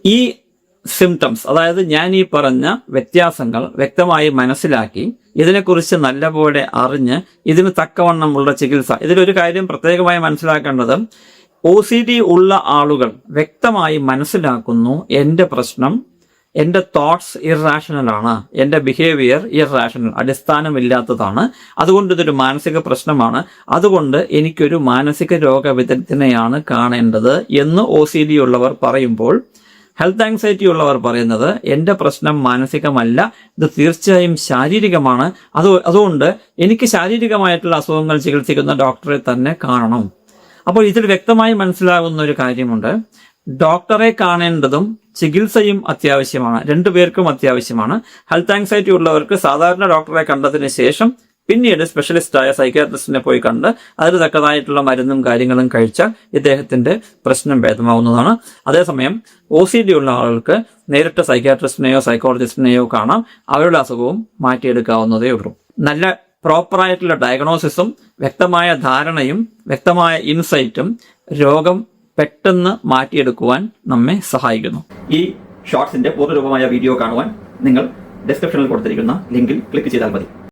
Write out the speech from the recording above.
ഈ സിംറ്റംസ്, അതായത് ഞാൻ ഈ പറഞ്ഞ വ്യത്യാസങ്ങൾ വ്യക്തമായി മനസ്സിലാക്കി ഇതിനെക്കുറിച്ച് നല്ലപോലെ അറിഞ്ഞ് ഇതിന് തക്കവണ്ണമുള്ള ചികിത്സ. ഇതിലൊരു കാര്യം പ്രത്യേകമായി മനസ്സിലാക്കേണ്ടത്, OCD ഉള്ള ആളുകൾ വ്യക്തമായി മനസ്സിലാക്കുന്നു എൻ്റെ പ്രശ്നം, എൻ്റെ തോട്ട്സ് ഇറാഷണൽ ആണ്, എൻ്റെ ബിഹേവിയർ ഇറാഷണൽ, അടിസ്ഥാനമില്ലാത്തതാണ്, അതുകൊണ്ട് ഇതൊരു മാനസിക പ്രശ്നമാണ്, അതുകൊണ്ട് എനിക്കൊരു മാനസിക രോഗവിദഗ്ധനെയാണ് കാണേണ്ടത് എന്ന് OCD ഉള്ളവർ പറയുമ്പോൾ, ഹെൽത്ത് ആങ്സൈറ്റി ഉള്ളവർ പറയുന്നത് എൻ്റെ പ്രശ്നം മാനസികമല്ല, ഇത് തീർച്ചയായും ശാരീരികമാണ്, അതുകൊണ്ട് എനിക്ക് ശാരീരികമായിട്ടുള്ള അസുഖങ്ങൾ ചികിത്സിക്കുന്ന ഡോക്ടറെ തന്നെ കാണണം. അപ്പോൾ ഇതിൽ വ്യക്തമായി മനസ്സിലാകുന്ന ഒരു കാര്യമുണ്ട്, ഡോക്ടറെ കാണേണ്ടതും ചികിത്സയും അത്യാവശ്യമാണ്, രണ്ടുപേർക്കും അത്യാവശ്യമാണ്. ഹെൽത്ത് ആങ്സൈറ്റി ഉള്ളവർക്ക് സാധാരണ ഡോക്ടറെ കണ്ടതിന് ശേഷം പിന്നീട് സ്പെഷ്യലിസ്റ്റായ സൈക്യാട്രിസ്റ്റിനെ പോയി കണ്ട് അതിന് തക്കതായിട്ടുള്ള മരുന്നും കാര്യങ്ങളും കഴിച്ചാൽ ഇദ്ദേഹത്തിന്റെ പ്രശ്നം ഭേദമാവുന്നതാണ്. അതേസമയം OCD ഉള്ള ആളുകൾക്ക് നേരിട്ട് സൈക്യാട്രിസ്റ്റിനെയോ സൈക്കോളജിസ്റ്റിനെയോ കാണാം, അവരുടെ അസുഖവും മാറ്റിയെടുക്കാവുന്നതേ ഉള്ളൂ. നല്ല പ്രോപ്പറായിട്ടുള്ള ഡയഗ്നോസിസും വ്യക്തമായ ധാരണയും വ്യക്തമായ ഇൻസൈറ്റും രോഗം പെട്ടെന്ന് മാറ്റിയെടുക്കുവാൻ നമ്മെ സഹായിക്കുന്നു. ഈ ഷോർട്സിന്റെ പൂർണ്ണരൂപമായ വീഡിയോ കാണുവാൻ നിങ്ങൾ ഡിസ്ക്രിപ്ഷനിൽ കൊടുത്തിരിക്കുന്ന ലിങ്കിൽ ക്ലിക്ക് ചെയ്താൽ മതി.